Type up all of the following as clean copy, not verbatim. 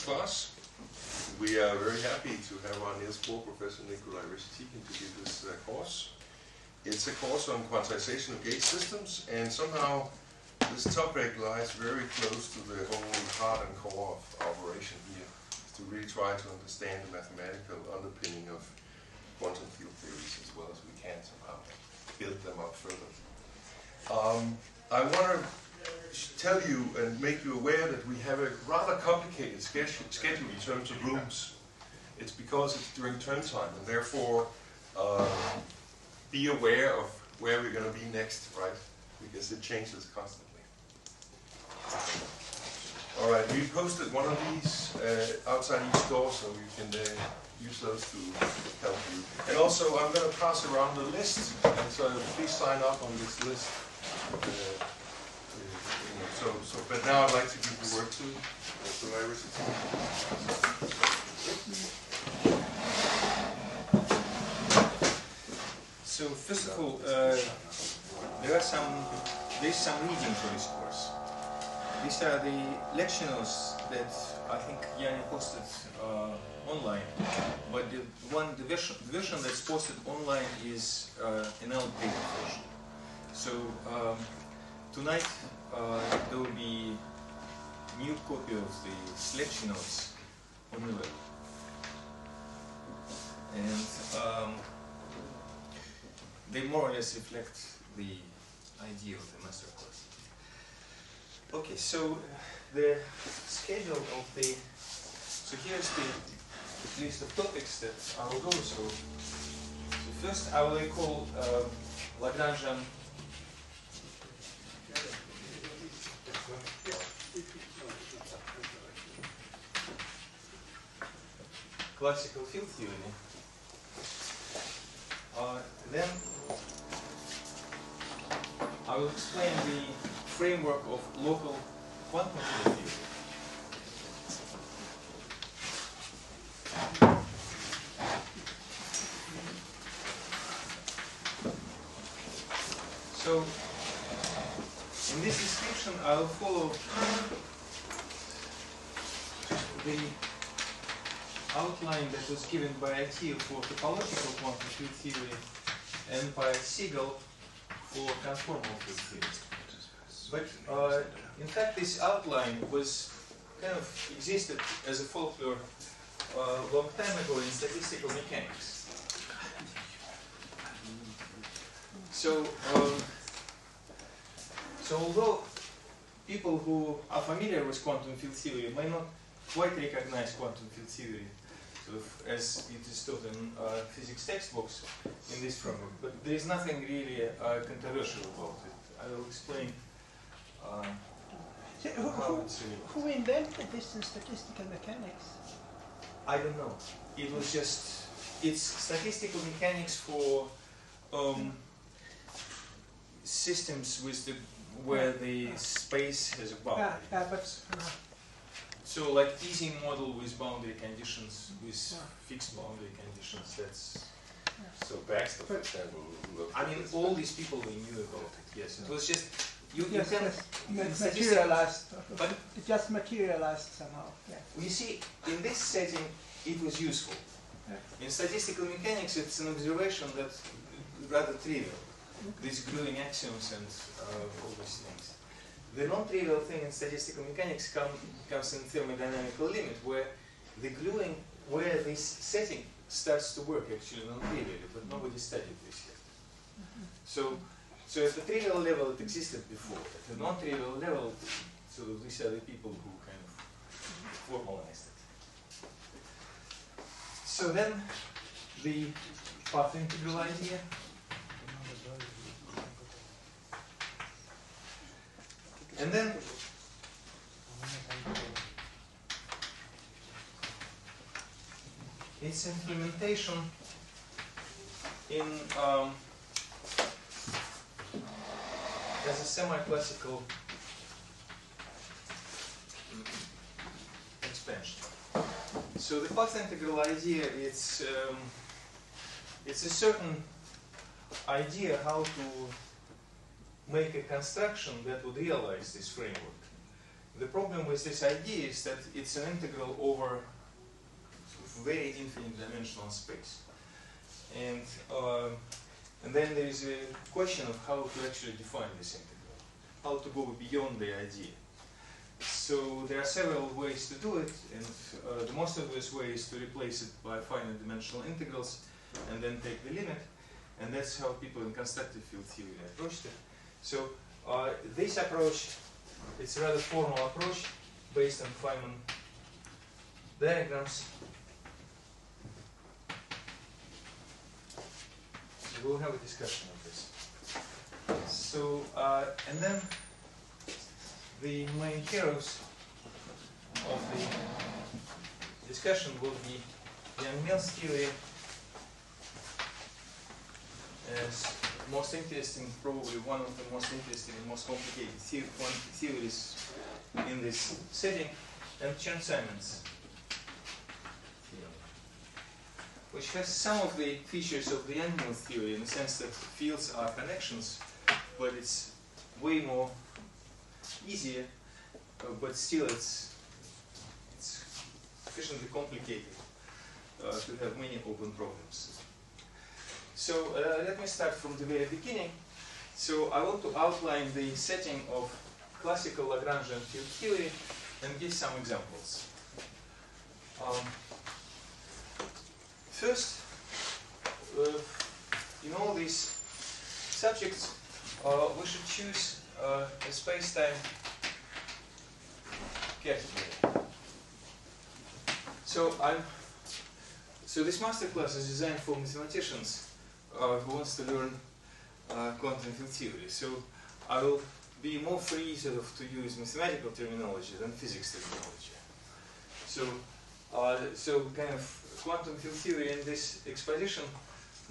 class. We are very happy to have our Niels Bohr Professor Reshetikhin to give this course. It's a course on quantization of gauge systems, and somehow this topic lies very close to the whole heart and core of our operation here, to really try to understand the mathematical underpinning of quantum field theories as well as we can somehow build them up further. I want to tell you and make you aware that we have a rather complicated schedule in terms of rooms. It's because it's during term time, and therefore be aware of where we're going to be next, right? Because it changes constantly. All right, we posted one of these outside each door, so you can use those to help you. And also, I'm going to pass around the list, and so please sign up on this list. But now I'd like to give the word to Iris. So first of all, there is some reading for this course. These are the lecture notes that I think Yanni posted online, but the version that's posted online is an outdated version. So tonight there will be a new copy of the lecture notes on the web, and they more or less reflect the idea of the master course. Okay, so the schedule of the, so here's the list of topics that I will go through. So first I will recall Lagrangian classical field theory. Then I will explain the framework of local quantum field theory. So in this description I will follow the outline that was given by Atiyah for topological quantum field theory and by Siegel for conformal field theory. But in fact this outline was kind of existed as a folklore a long time ago in statistical mechanics. So although people who are familiar with quantum field theory may not quite recognize quantum field theory sort of as it is taught in physics textbooks in this framework, but there is nothing really controversial about it. I will explain how it's really. Who invented this in statistical mechanics? I don't know. It was just, it's statistical mechanics for systems with the where the space has a boundary. So like teasing model with boundary conditions, with fixed boundary conditions, that's... So Baxter, for example, I mean, all these people we knew about it, yes. It was just, you can... Materialized. But it just materialized somehow. Yeah. You see, in this setting, it was useful. Yeah. In statistical mechanics, it's an observation that's rather trivial. These gluing axioms and all these things. The non-trivial thing in statistical mechanics comes in thermodynamical limit, where the gluing, where this setting starts to work actually non-trivially, but nobody studied this yet. So at the trivial level it existed before. At the non-trivial level, so these are the people who kind of formalized it. So then the path integral idea. And then its implementation in as a semi-classical expansion. So the path integral idea, it's a certain idea how to make a construction that would realize this framework. the problem with this idea is that it's an integral over very infinite dimensional space. And then there is a question of how to actually define this integral, how to go beyond the idea. So there are several ways to do it, and the most obvious way is to replace it by finite dimensional integrals and then take the limit, and that's how people in constructive field theory approached it. So this approach, it's a rather formal approach based on Feynman diagrams. So we'll have a discussion of this. So, and then the main heroes of the discussion will be Young-Mills theory as most interesting, probably one of the most interesting and most complicated theories in this setting, and Chern-Simons theory, which has some of the features of the Young-Mills theory in the sense that fields are connections, but it's way more easier, but still it's sufficiently complicated to have many open problems. So let me start from the very beginning. So I want to outline the setting of classical Lagrangian field theory and give some examples. First, in all these subjects, we should choose a space-time category. So this masterclass is designed for mathematicians who wants to learn quantum field theory. So I will be more free sort of to use mathematical terminology than physics terminology. So kind of quantum field theory in this exposition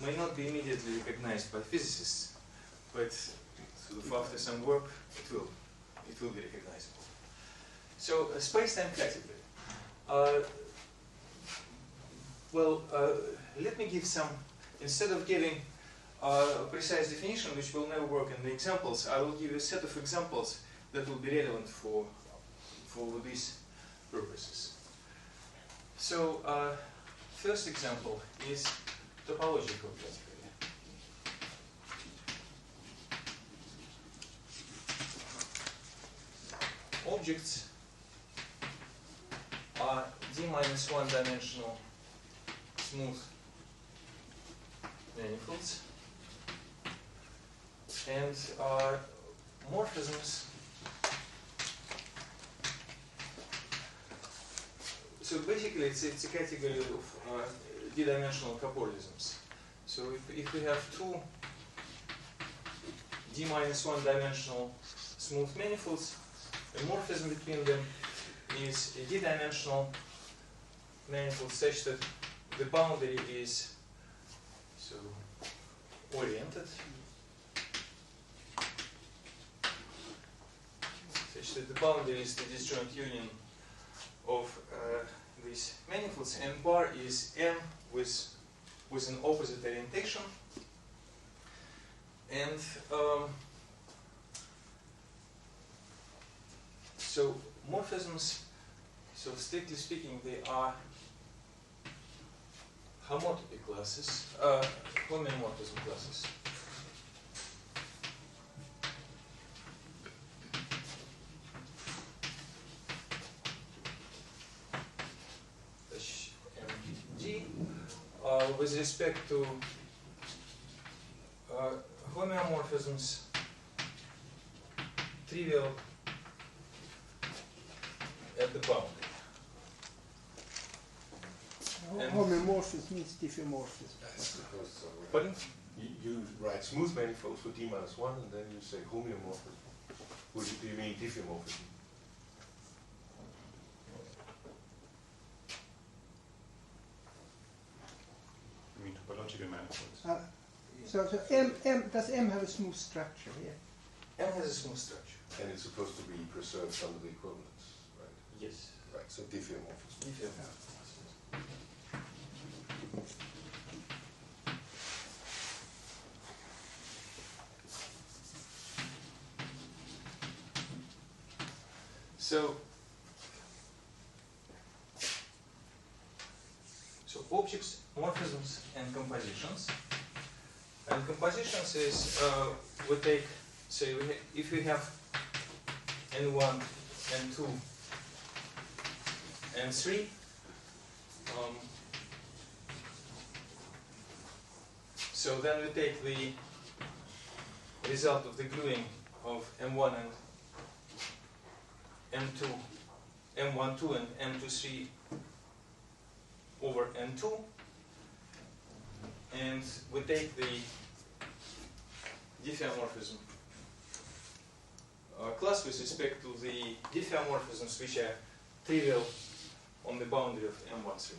may not be immediately recognized by physicists, but sort of after some work it will be recognizable. So a space-time category. Let me give some, instead of giving a precise definition, which will never work in the examples, I will give you a set of examples that will be relevant for these purposes. So, first example is topological category. Objects are d-1 dimensional smooth manifolds, and morphisms. So basically it's a category of d-dimensional copolyisms. So if we have two d-1 dimensional smooth manifolds, the morphism between them is a d-dimensional manifold such that the boundary is so oriented such that the boundary is the disjoint union of these manifolds, and bar is M with an opposite orientation, and so morphisms, so strictly speaking, they are homotopy classes, homeomorphism classes. HMD with respect to homeomorphisms, trivial at the boundary. Homeomorphism means diffeomorphism. I suppose so. Pardon? You write smooth manifolds for d-1, and then you say homeomorphism. Do you mean diffeomorphism? You mean topological manifolds? So M does M have a smooth structure here? M has a smooth structure. And it's supposed to be preserved under the equivalence, right? Yes. Right, so diffeomorphism. Diffeomorphism. So objects, morphisms, and compositions. And compositions is we take, say, if we have n1, n2, n3, so then we take the result of the gluing of m1 and m2, m12 and m23 over n2, and we take the diffeomorphism class with respect to the diffeomorphisms which are trivial on the boundary of m13.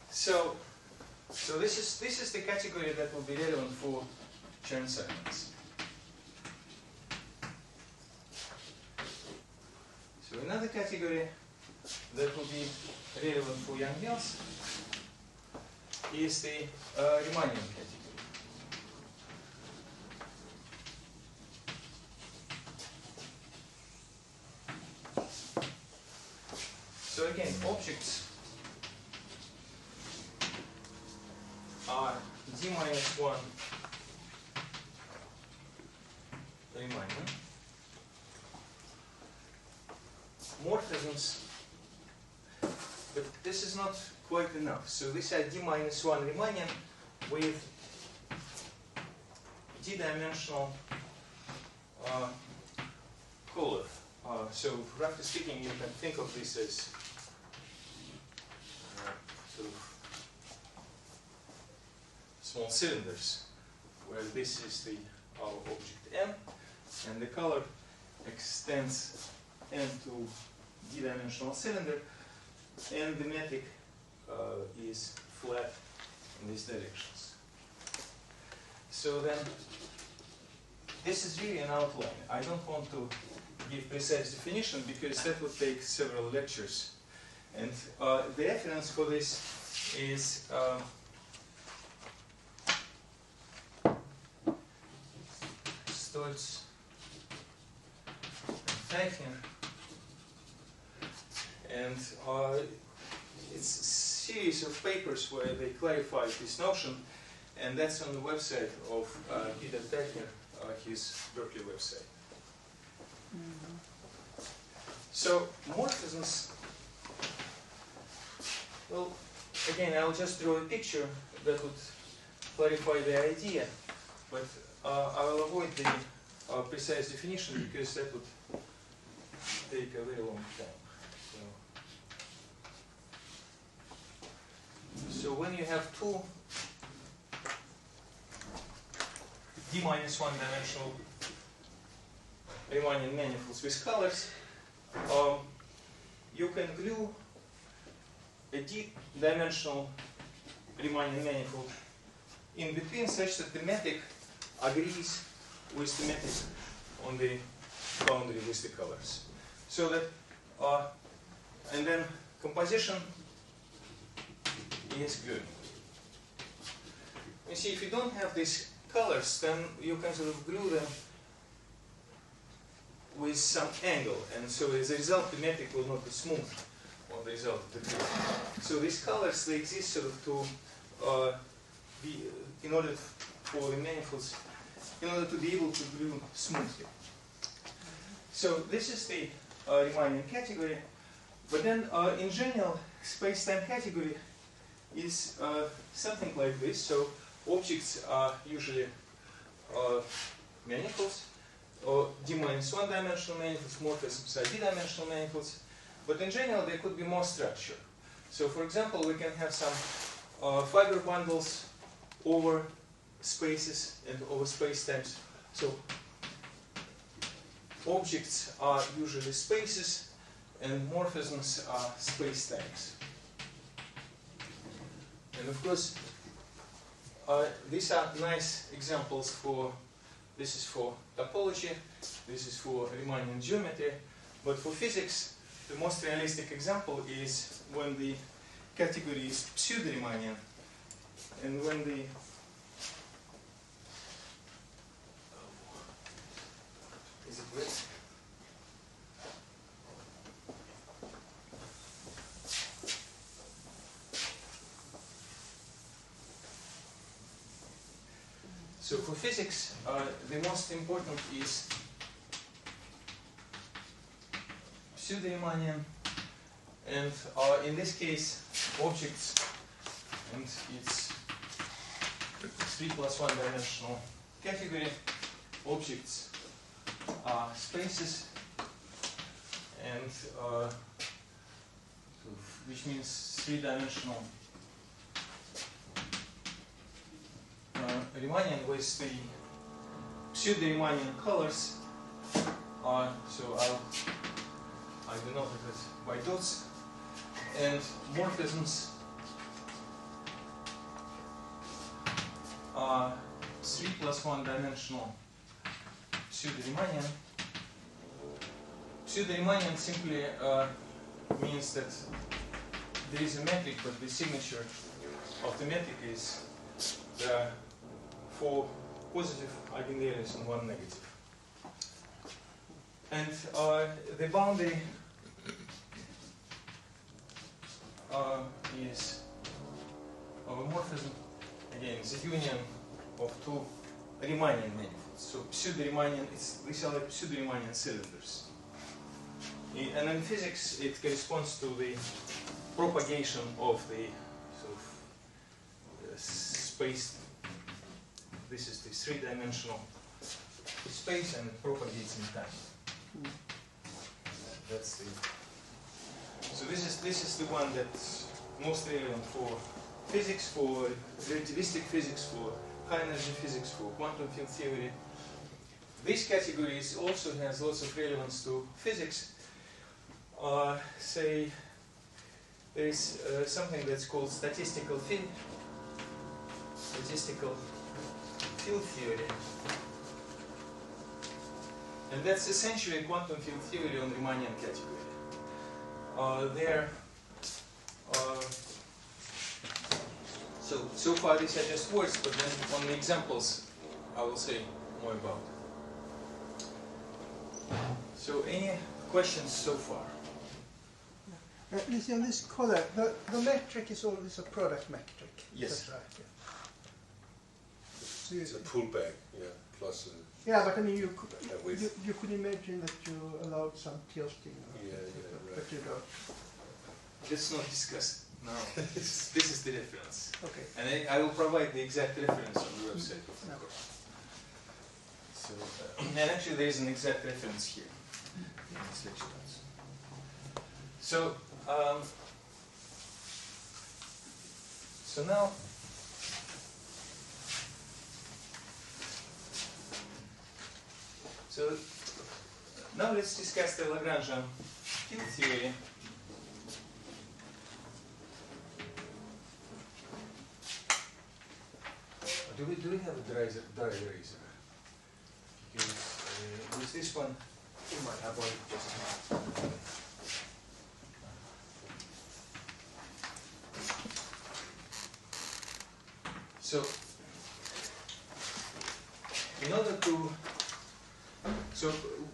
So this is the category that will be relevant for Chern segments. So another category that will be relevant for Yang-Mills is the Riemannian category. So again, objects are d minus 1 Riemannian. Morphisms, but this is not quite enough. So these are d minus 1 Riemannian with d-dimensional color. So roughly speaking, you can think of this as sort of small cylinders, where this is the our object M, and the color extends M to d-dimensional cylinder, and the metric is flat in these directions. So then, this is really an outline. I don't want to give precise definition because that would take several lectures. And the reference for this is Stolz and Teichner. And it's a series of papers where they clarify this notion, and that's on the website of Peter Teichner, his Berkeley website. So morphisms, well, again, I'll just draw a picture that would clarify the idea, but I will avoid the precise definition because that would take a very long time. So when you have two d minus 1 dimensional Riemannian manifolds with colors, you can glue a d-dimensional Riemannian manifold in between such that the metric agrees with the metric on the boundary with the colors. So that, and then composition is good. You see, if you don't have these colors, then you can sort of glue them with some angle, and so as a result the metric will not be smooth on the result of the glue. So these colors, they exist sort of to be, in order for the manifolds, in order to be able to glue smoothly. So this is the Riemannian category, but then in general, space-time category is something like this. So objects are usually manifolds, or d-1 dimensional manifolds, morphisms are d-dimensional manifolds, but in general there could be more structure. So for example, we can have some fiber bundles over spaces and over space-times. So objects are usually spaces and morphisms are space-times. And of course, these are nice examples for, this is for topology, this is for Riemannian geometry, but for physics, the most realistic example is when the category is pseudo-Riemannian, and when the is it wet? So for physics, the most important is pseudo-Riemannian, and in this case, objects, and it's 3 plus 1 dimensional category. Objects are spaces, and which means 3-dimensional Riemannian with the pseudo-Riemannian colors. So I denote it by dots, and morphisms are 3 plus 1 dimensional pseudo-Riemannian. Pseudo-Riemannian simply means that there is a metric, but the signature of the metric is there are 4 positive eigenvalues and 1 negative. And the boundary is of a morphism, again, the union of 2 Riemannian manifolds. So pseudo-Riemannian, these are like pseudo-Riemannian cylinders. And in physics, it corresponds to the propagation of the sort of space. This is the 3-dimensional space, and it propagates in time. That's the. So this is the one that's most relevant for physics, for relativistic physics, for high energy physics, for quantum field theory. This category also has lots of relevance to physics. Say there is something that's called statistical field theory, and that's essentially quantum field theory on Riemannian category. So far these are just words, but then on the examples I will say more about. So any questions so far? Listen, this color, the metric is always a product metric. Yes. That's right. Yeah. So It's a pullback, yeah, plus yeah, but I mean, you could imagine that you allowed some tilting. Yeah, but you don't. Let's not discuss now. This is the reference. Okay. And I will provide the exact reference on the website, of course. So, and actually there is an exact reference here in this lecture notes. So, so now, let's discuss the Lagrangian field theory. Do we have a dry eraser? Because with this one, you might have one just now. So, in order to, so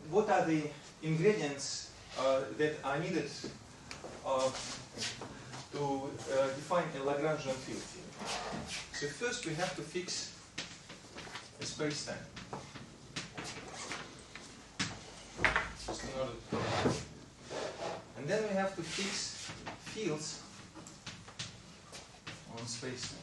what are the ingredients that are needed to define a Lagrangian field theory? So first we have to fix a space-time. Just in order to, and then we have to fix fields on space-time.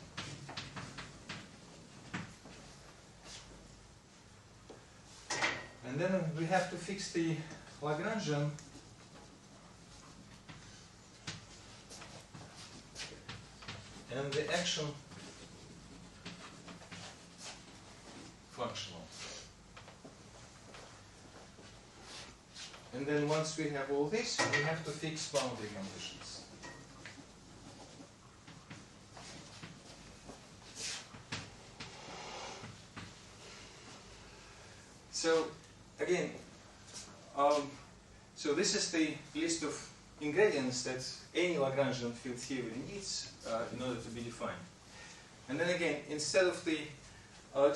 And then we have to fix the Lagrangian and the action functional. And then once we have all this, we have to fix boundary conditions. So again, so this is the list of ingredients that any Lagrangian field theory needs in order to be defined. And then again, instead of the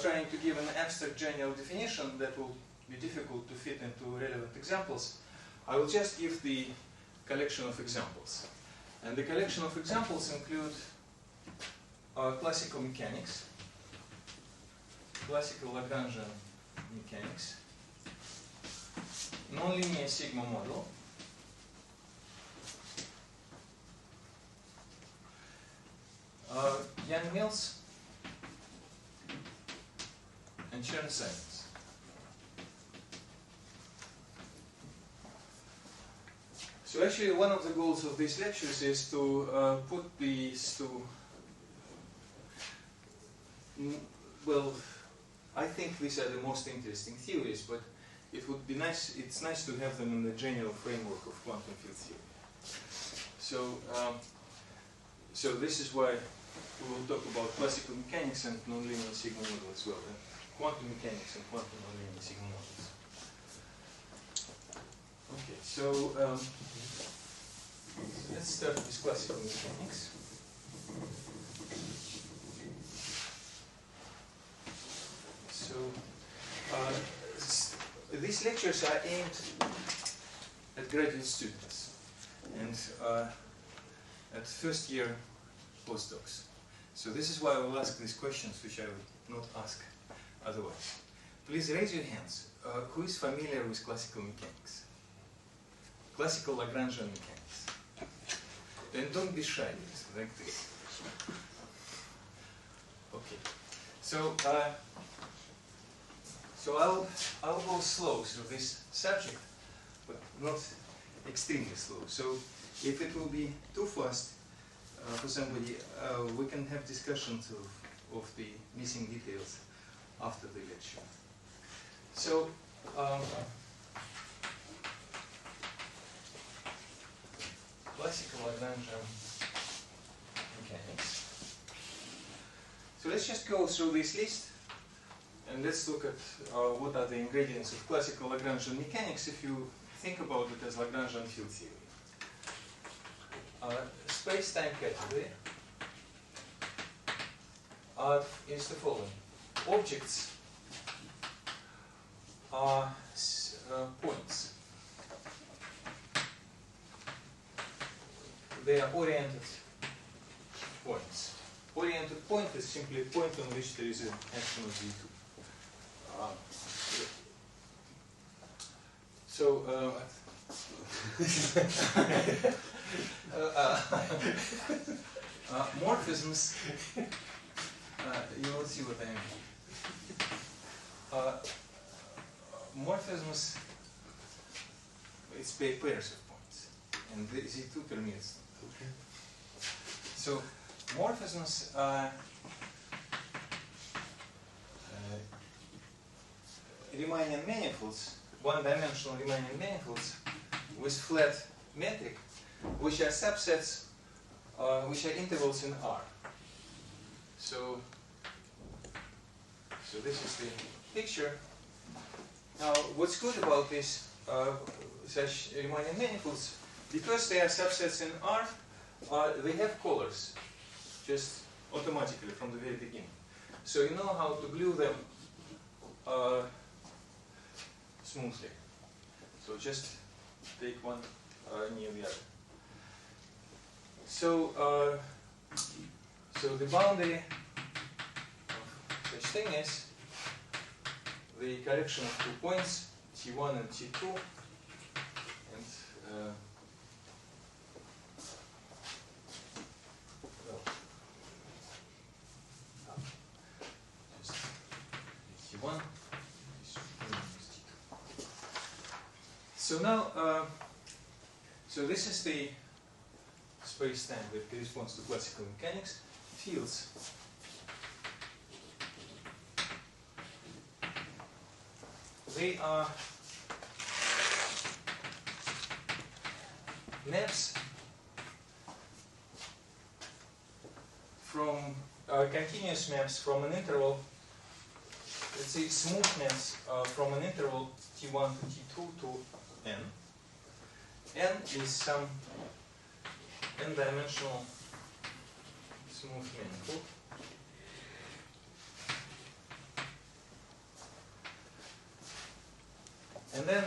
trying to give an abstract general definition that will be difficult to fit into relevant examples, I will just give the collection of examples. And the collection of examples include classical mechanics, classical Lagrangian mechanics, nonlinear sigma model, Young-Mills and Chern-Simons. So actually one of the goals of these lectures is to put these to, well, I think these are the most interesting theories, but it would be nice, it's nice to have them in the general framework of quantum field theory. So, so this is why we will talk about classical mechanics and nonlinear sigma model as well, quantum mechanics and quantum nonlinear sigma models. Okay, so let's start with classical mechanics. So these lectures are aimed at graduate students and at first year postdocs. So this is why I will ask these questions which I would not ask otherwise. Please raise your hands. Who is familiar with classical mechanics? Classical Lagrangian mechanics. Then don't be shy, like this. Okay. So I'll go slow through this subject, but not extremely slow. So if it will be too fast for somebody, we can have discussions of the missing details after the lecture. So classical Lagrangian mechanics. So let's just go through this list and let's look at what are the ingredients of classical Lagrangian mechanics if you think about it as Lagrangian field theory. Space-time category is the following. Objects are points. They are oriented points. Oriented point is simply a point on which there is an action of V2. Morphisms, you will see what I mean. Morphisms, it's pairs of points, and the Z2 permits. Okay. So morphisms are Riemannian manifolds, one-dimensional Riemannian manifolds with flat metric, which are subsets, which are intervals in R. So this is the picture. Now, what's good about these such Riemannian manifolds, because they are subsets in R, they have collars, just automatically from the very beginning. So you know how to glue them smoothly. So just take one near the other. So, so the boundary of such thing is the collection of 2 points, T1 and T2, and well, just T1. So now, so this is the space-time that corresponds to classical mechanics. Fields. They are maps from continuous maps from an interval. Let's say smooth maps from an interval T1 to T2 to N. N is some n-dimensional smooth manifold. And then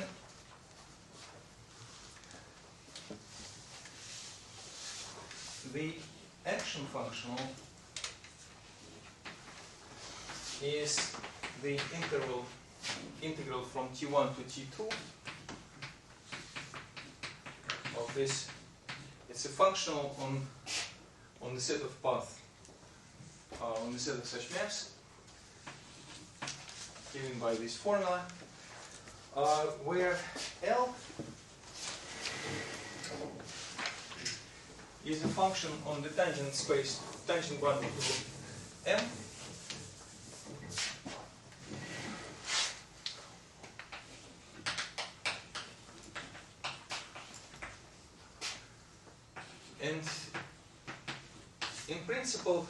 the action functional is the integral from t1 to t2 of this. It's a functional on the set of paths, on the set of such maps, given by this formula, where L is a function on the tangent space, tangent boundary to M, and in principle,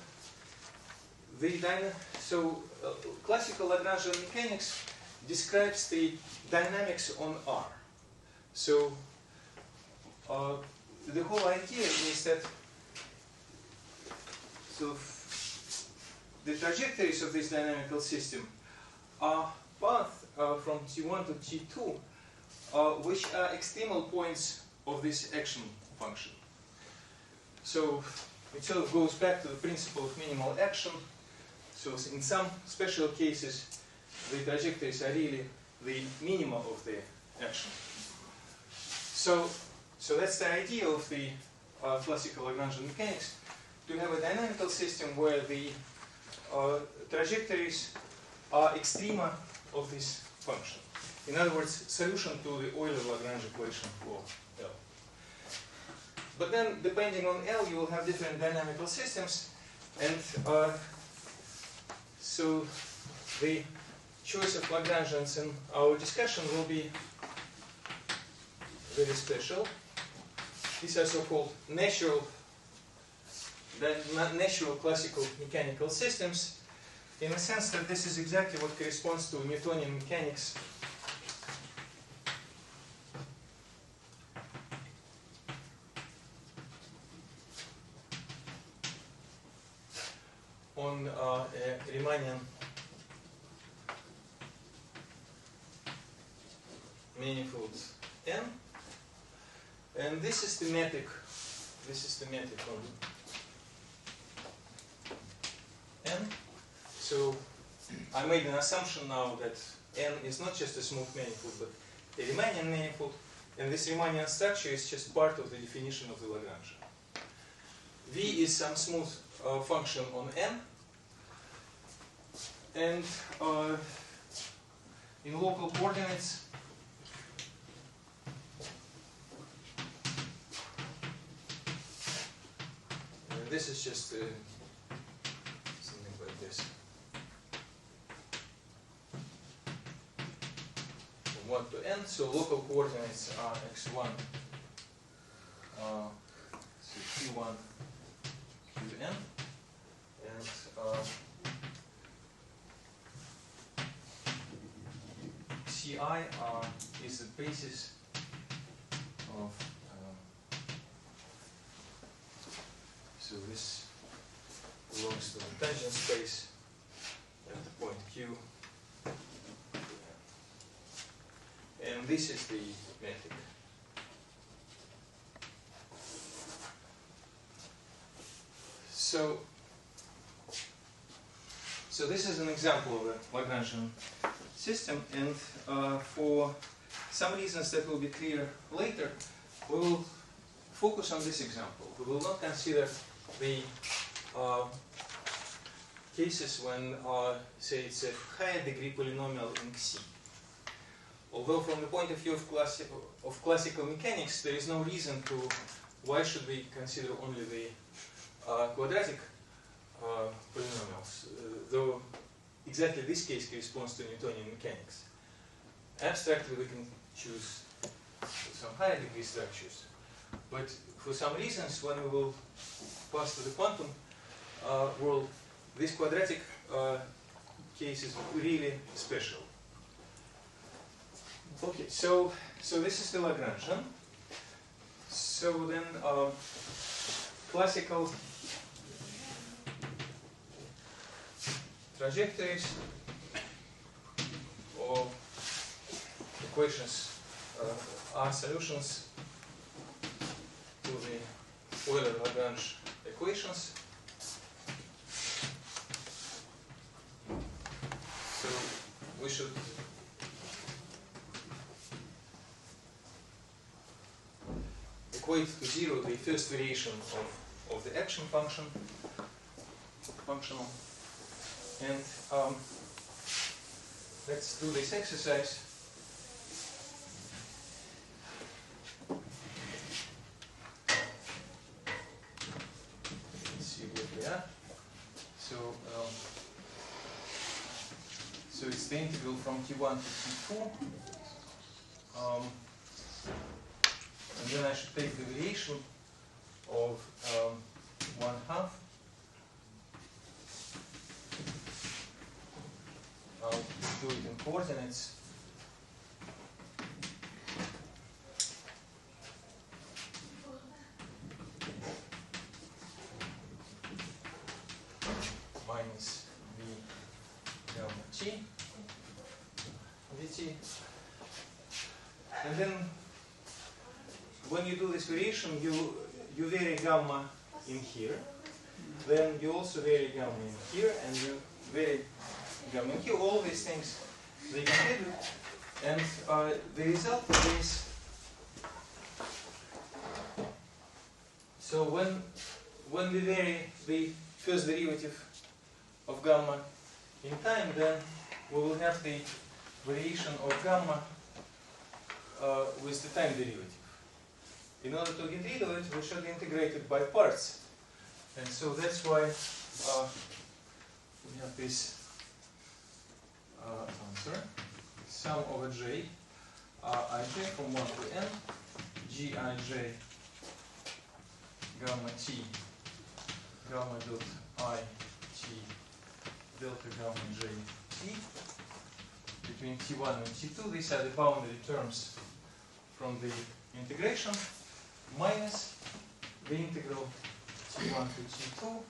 classical Lagrangian mechanics describes the dynamics on R. So the whole idea is that the trajectories of this dynamical system are paths from T1 to T2, which are extremal points of this action function. So it sort of goes back to the principle of minimal action. So in some special cases, the trajectories are really the minima of the action. So that's the idea of the classical Lagrangian mechanics, to have a dynamical system where the trajectories are extrema of this function. In other words, solution to the Euler-Lagrange equation for L. But then, depending on L, you will have different dynamical systems, and so the choice of Lagrangians in our discussion will be very special. These are so-called natural classical mechanical systems, in the sense that this is exactly what corresponds to Newtonian mechanics on a Riemannian manifold N, and this is thematic on N. So I made an assumption now that N is not just a smooth manifold, but a Riemannian manifold, and this Riemannian structure is just part of the definition of the Lagrange. V is some smooth function on N, and in local coordinates, this is just something like this. From 1 to n, so local coordinates are x1, so q1 to n, and ci is the basis of so this belongs to the tangent space at the point Q. And this is the metric. So this is an example of a Lagrangian system, and for some reasons that will be clear later, we will focus on this example. We will not consider the cases when, say, it's a higher degree polynomial in Xi. Although from the point of view of classical mechanics, there is no reason to, why should we consider only the quadratic polynomials, though exactly this case corresponds to Newtonian mechanics. Abstractly, we can choose some higher degree structures. But for some reasons, when we will pass to the quantum world, this quadratic case is really special. Okay, so this is the Lagrangian. So then, classical trajectories or equations are solutions to the Euler-Lagrange equations. So we should equate to 0 the first variation of the action functional. And let's do this exercise. Let's see what we are. So it's the integral from t1 to t2. And then I should take the variation of 1/2. I'll do it in coordinates. Minus v gamma t dt. And then when you do this variation, you vary gamma in here. Then you also vary gamma in here, and you vary gamma in here. All these things, they contribute. And the result is, so when we vary the first derivative of gamma in time, then we will have the variation of gamma with the time derivative. In order to get rid of it, we should integrate it by parts. And so that's why we have this answer. Sum over j, ij from 1 to n, gij gamma t, gamma dot I t, delta gamma j t, between t1 and t2. These are the boundary terms from the integration, minus the integral t1 to t2.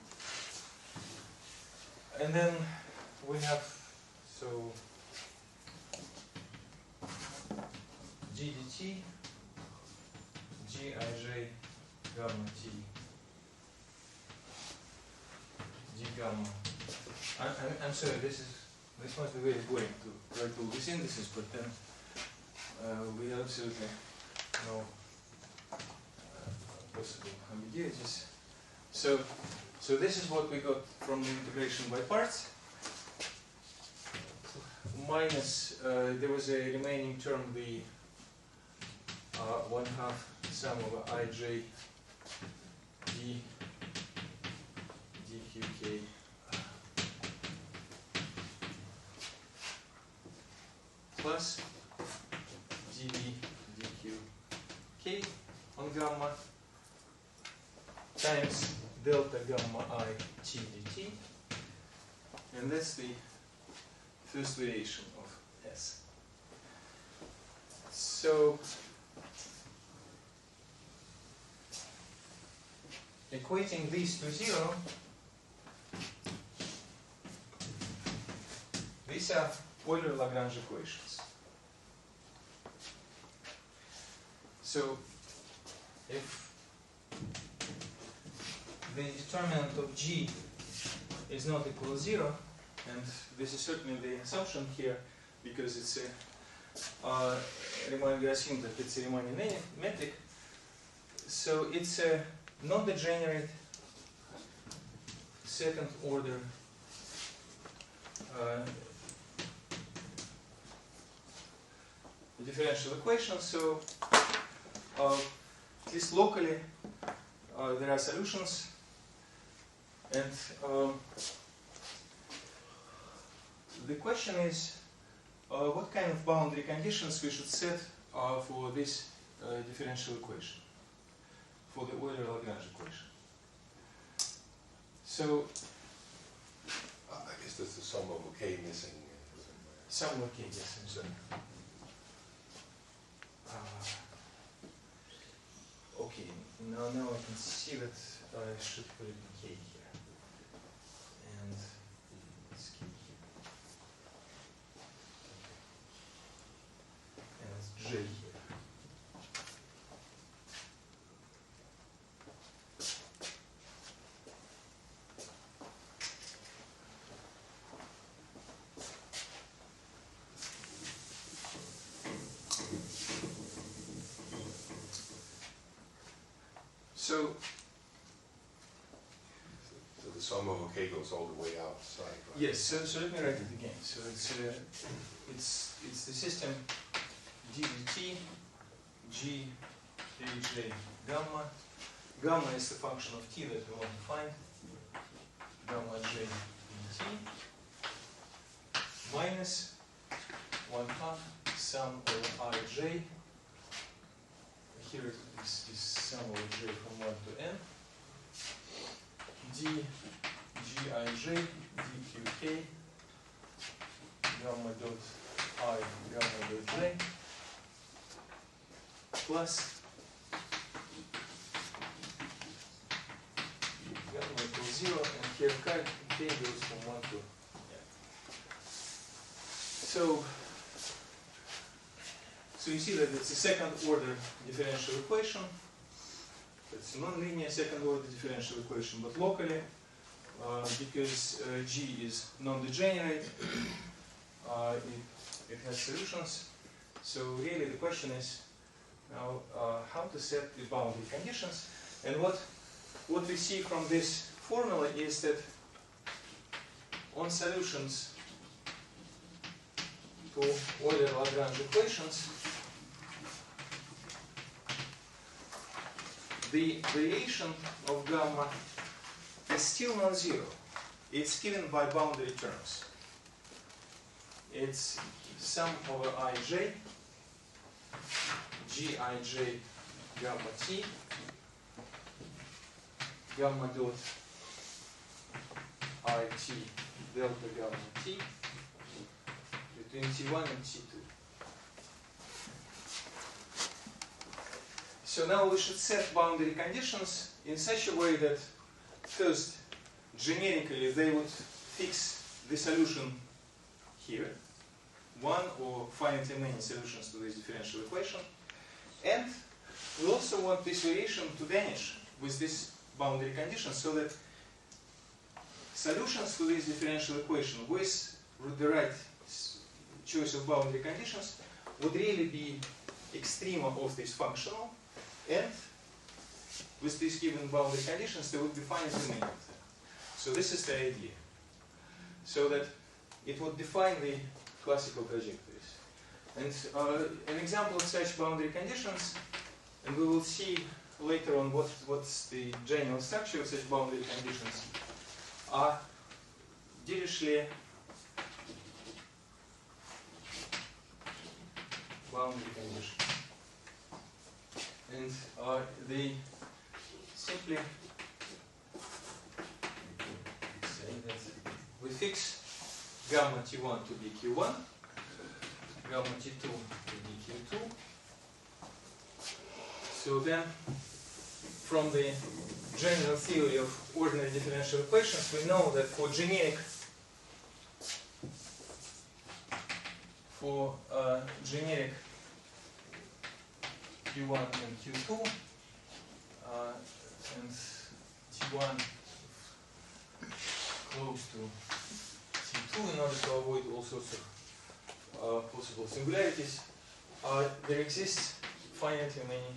And then we have, so g dt, gij gamma t, d gamma. I'm sorry, this must be very boring to write all these indices, but then we have absolutely no possible ambiguities. So this is what we got from the integration by parts. Minus, there was a remaining term, the 1/2 sum over ij d dqk plus dv dqk on gamma times delta gamma I t dt, and that's the first variation of S. So equating these to 0, these are Euler-Lagrange equations. So if the determinant of G is not equal to 0, and this is certainly the assumption here, because it's a Riemann-Gaussian, that it's a Riemannian metric, so it's a non-degenerate second order differential equation. So at least locally there are solutions, and the question is what kind of boundary conditions we should set for this differential equation, for the Euler-Lagrange equation. So I guess that's the sum of k missing. Sum of k, yes, I'm sorry. Okay, now I can see that I should put it in k here, and it's k here, and it's j here. So So the sum of OK goes all the way outside, right? yes, so let me write it again. So it's the system d dt g aj gamma. Gamma is the function of t that we want to find. Gamma j dt minus 1/2 sum over ij. Here it is sum over j from 1 to n. d gij dqk gamma dot I gamma dot j plus gamma equals 0, and here k goes from 1 to n. So you see that it's a second order differential equation. It's a non-linear second order differential equation, but locally, because G is non-degenerate, it has solutions. So really the question is now how to set the boundary conditions. And what we see from this formula is that on solutions to Euler-Lagrange equations, the variation of gamma is still non-zero. It's given by boundary terms. It's sum over ij, gij gamma t, gamma dot it delta gamma t between t1 and t2. So now we should set boundary conditions in such a way that first, generically, they would fix the solution here, one or finitely many solutions to this differential equation, and we also want this variation to vanish with this boundary condition so that solutions to this differential equation with the right choice of boundary conditions would really be extrema of this functional, and with these given boundary conditions, there would be finitely many of them. So this is the idea. So that it would define the classical trajectories. And an example of such boundary conditions, and we will see later on what's the general structure of such boundary conditions, are Dirichlet boundary conditions. And they simply say that we fix gamma t1 to be q1, gamma t2 to be q2. So then, from the general theory of ordinary differential equations, we know that for generic Q1 and Q2 and T1 close to T2 in order to avoid all sorts of possible singularities, there exists finitely many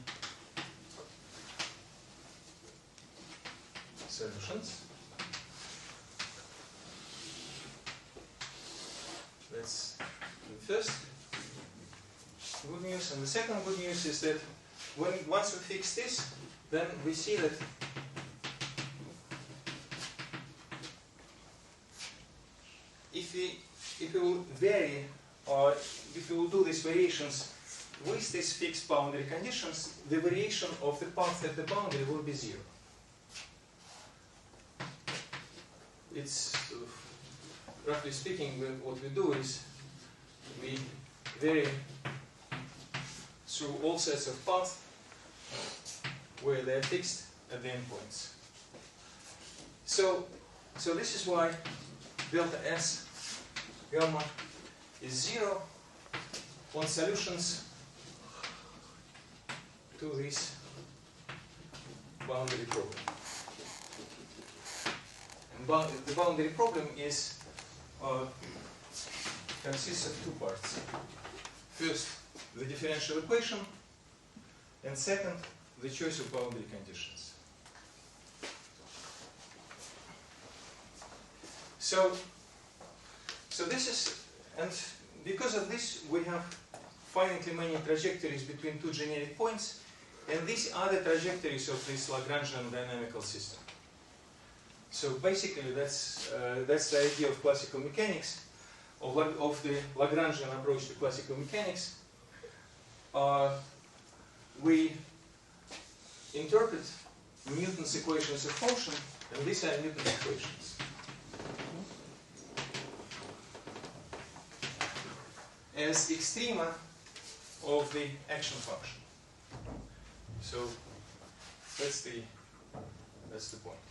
solutions. That's the first good news. And the second good news is that once we fix this, then we see that if we will vary, or if we will do these variations with these fixed boundary conditions, the variation of the path at the boundary will be zero. It's, roughly speaking, what we do is we vary through all sets of paths where they are fixed at the endpoints. So this is why delta S gamma is 0 on solutions to this boundary problem. And the boundary problem is consists of two parts. First, the differential equation, and second, the choice of boundary conditions. So this is, and because of this, we have finitely many trajectories between two generic points, and these are the trajectories of this Lagrangian dynamical system. So basically, that's the idea of classical mechanics, of the Lagrangian approach to classical mechanics. We interpret Newton's equations of motion, and these are Newton's equations, as extrema of the action function. So that's the point.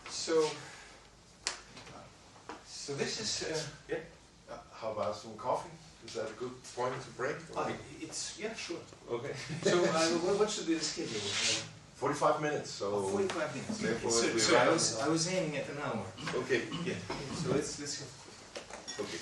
So this is yeah. How about some coffee? Is that a good point to break? It's yeah, sure. Okay. So what should be the schedule? 45 minutes. So 45 minutes. Therefore, So, we so wrap I was aiming at an hour. Okay. Yeah. So let's have. Okay.